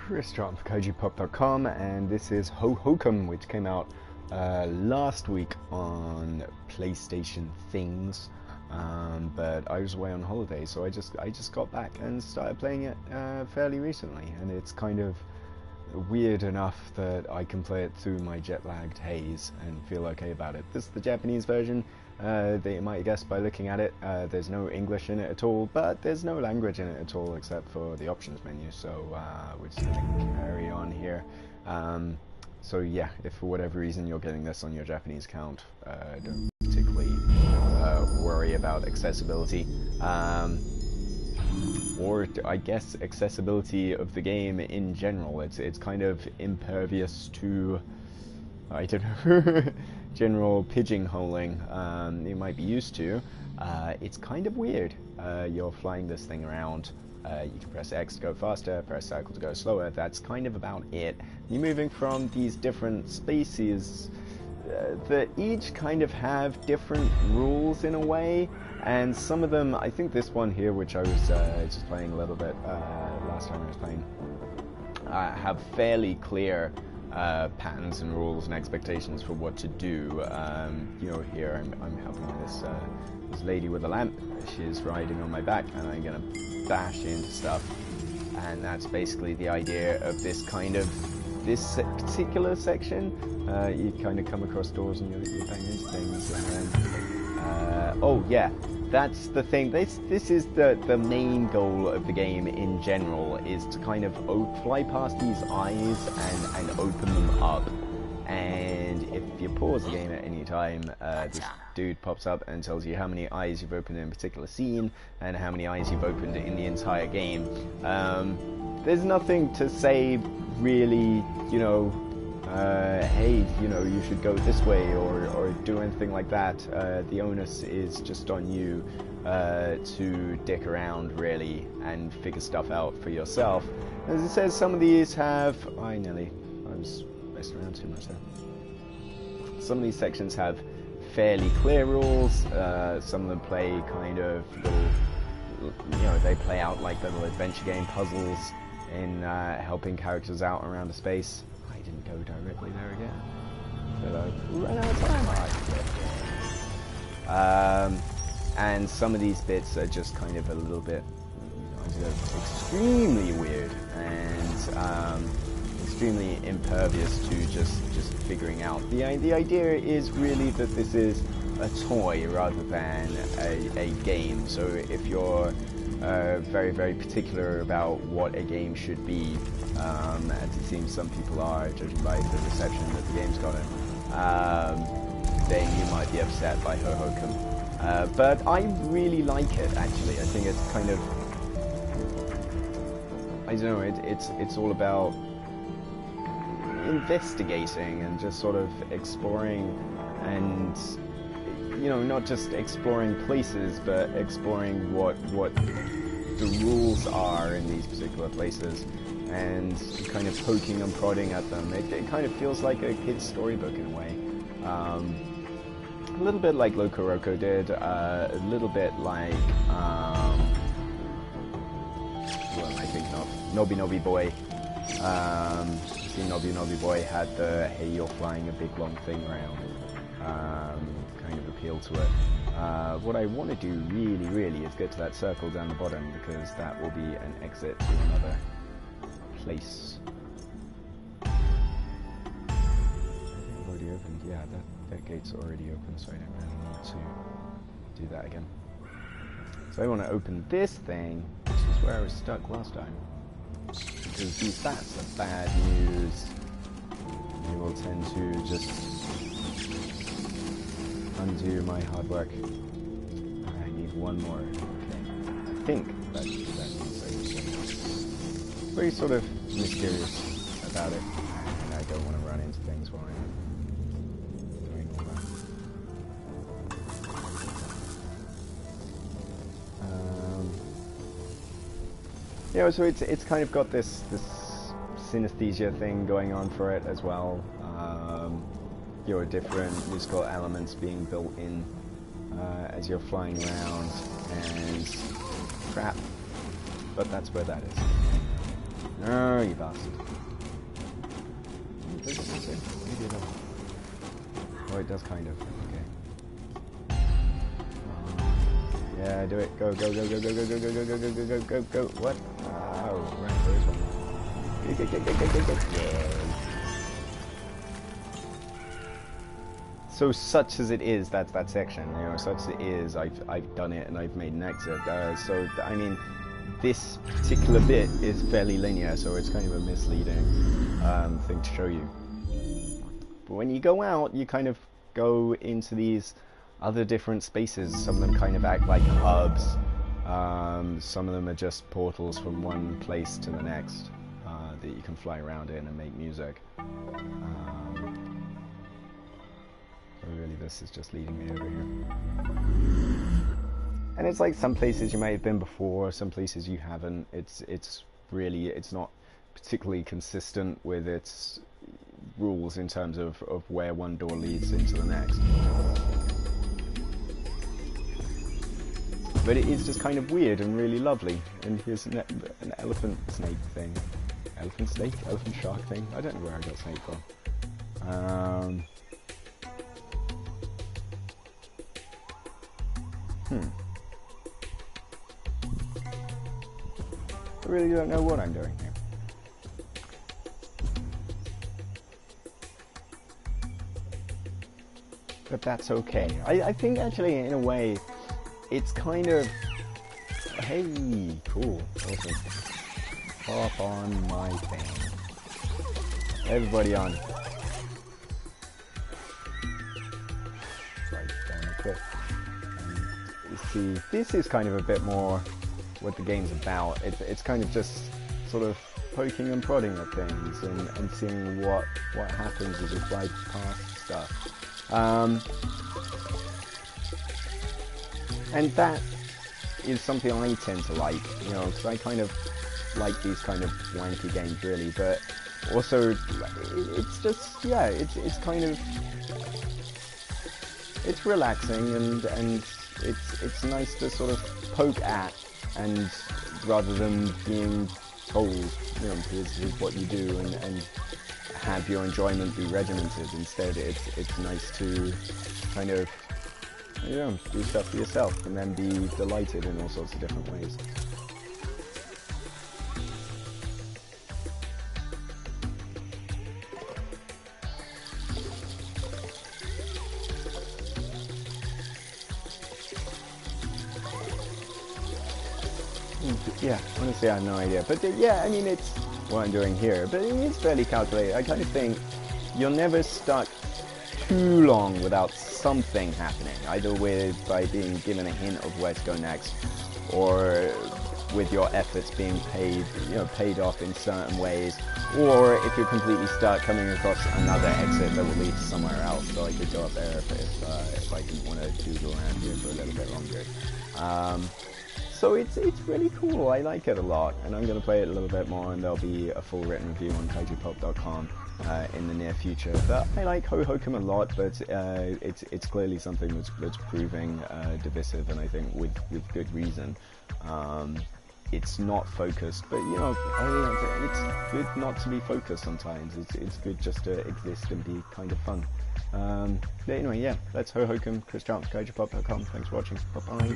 Chris John for KojiPop.com, and this is Hohokum, which came out last week on PlayStation Things. But I was away on holiday, so I just got back and started playing it fairly recently, and it's kind of weird enough that I can play it through my jet-lagged haze and feel okay about it. This is the Japanese version. That you might guess by looking at it. There's no English in it at all, but there's no language in it at all except for the options menu, so we're just going to carry on here. So yeah, if for whatever reason you're getting this on your Japanese account, don't particularly worry about accessibility. Or I guess accessibility of the game in general. It's kind of impervious to, I don't know, general pigeonholing you might be used to. It's kind of weird. You're flying this thing around. You can press X to go faster, press circle to go slower. That's kind of about it. You're moving from these different species that each kind of have different rules in a way. And some of them, I think this one here, which I was just playing a little bit last time I was playing, have fairly clear patterns and rules and expectations for what to do. You know, here I'm helping this lady with a lamp. She's riding on my back, and I'm gonna bash into stuff. And that's basically the idea of this particular section. You kind of come across doors and you bang into things, and then oh yeah, that's the thing. This is the main goal of the game in general, is to kind of fly past these eyes and open them up. And if you pause the game at any time, this dude pops up and tells you how many eyes you've opened in a particular scene and how many eyes you've opened in the entire game. There's nothing to say really, you know, hey, you know, you should go this way or do anything like that. The onus is just on you to dick around really and figure stuff out for yourself. As it says, some of these have... I was messing around too much there. Some of these sections have fairly clear rules. Some of them play kind of little, you know, they play out like little adventure game puzzles in helping characters out around a space. I didn't go directly there again. But I ran out of time. And some of these bits are just kind of a little bit, I don't know, extremely weird and extremely impervious to just figuring out. The idea is really that this is a toy rather than a game. So if you're very, very particular about what a game should be, as it seems some people are, judging by the reception that the game's gotten, then you might be upset by Hohokum. But I really like it, actually. I think it's kind of, I don't know, it's all about investigating and just sort of exploring, and you know, not just exploring places, but exploring what the rules are in these particular places, and kind of poking and prodding at them. It kind of feels like a kid's storybook in a way. A little bit like Loco Roco did, a little bit like well, I think Nobi Nobi Boy. Nobi Nobi Boy had the hey, you're flying a big long thing around kind of appeal to it. What I want to do really is get to that circle down the bottom, because that will be an exit to another place. I've already opened, yeah, that gate's already open, so I don't really need to do that again. So I want to open this thing, which is where I was stuck last time. Because these bats are bad news. They will tend to just undo my hard work. I need one more. Okay. I think that means I was very sort of mysterious about it, and I don't want to run into things while I'm doing all that. You know, so it's kind of got this synesthesia thing going on for it as well. You know, different musical elements being built in as you're flying around, and crap. But that's where that is. Oh, you bastard. Does it make sense? Maybe it doesn't. Oh, it does kind of. Okay. Yeah, do it. Go, go, go, go, go, go, go, go, go, go, go, go, go, go. What? Oh, right, there's one. Go, go, go, go, go, go, go. Yeah. So such as it is, that's that section, you know, such as it is, I've done it and I've made an exit. So, I mean, this particular bit is fairly linear, so it's kind of a misleading thing to show you. But when you go out, you kind of go into these other different spaces. Some of them kind of act like hubs. Some of them are just portals from one place to the next that you can fly around in and make music. So really this is just leading me over here. And it's like some places you might have been before, some places you haven't. It's really, it's not particularly consistent with its rules in terms of where one door leads into the next. But it is just kind of weird and really lovely. And here's an elephant snake thing. Elephant snake? Elephant shark thing? I don't know where I got snake from. I really don't know what I'm doing here. But that's okay. I think actually, in a way, it's kind of... Hey, cool. Awesome. Hop on my thing. Everybody on. Right, down a cliff. You see, this is kind of a bit more what the game's about. It's kind of just sort of poking and prodding at things and seeing what happens as you fly past stuff. And that is something I tend to like, you know, because I kind of like these kind of wanky games really, but also it's just, yeah, it's kind of, it's relaxing and it's nice to sort of poke at, and rather than being told, you know, this is what you do and have your enjoyment be regimented. Instead, it's nice to kind of, you know, do stuff for yourself and then be delighted in all sorts of different ways. Yeah, honestly I have no idea, but yeah, I mean, it's what I'm doing here, but it is fairly calculated. I kind of think you're never stuck too long without something happening, either by being given a hint of where to go next, or with your efforts being paid off in certain ways, or if you're completely stuck, coming across another exit that will lead to somewhere else. So I could go up there if I didn't want to doodle around here for a little bit longer. So it's really cool. I like it a lot, and I'm going to play it a little bit more, and there'll be a full written review on kaijupulp.com in the near future. But I like Hohokum a lot, but it's clearly something that's proving divisive, and I think with good reason. It's not focused, but you know, it's good not to be focused sometimes. It's good just to exist and be kind of fun. But anyway, yeah, that's Hohokum, Chris Jumps, kaijupulp.com. Thanks for watching. Bye bye.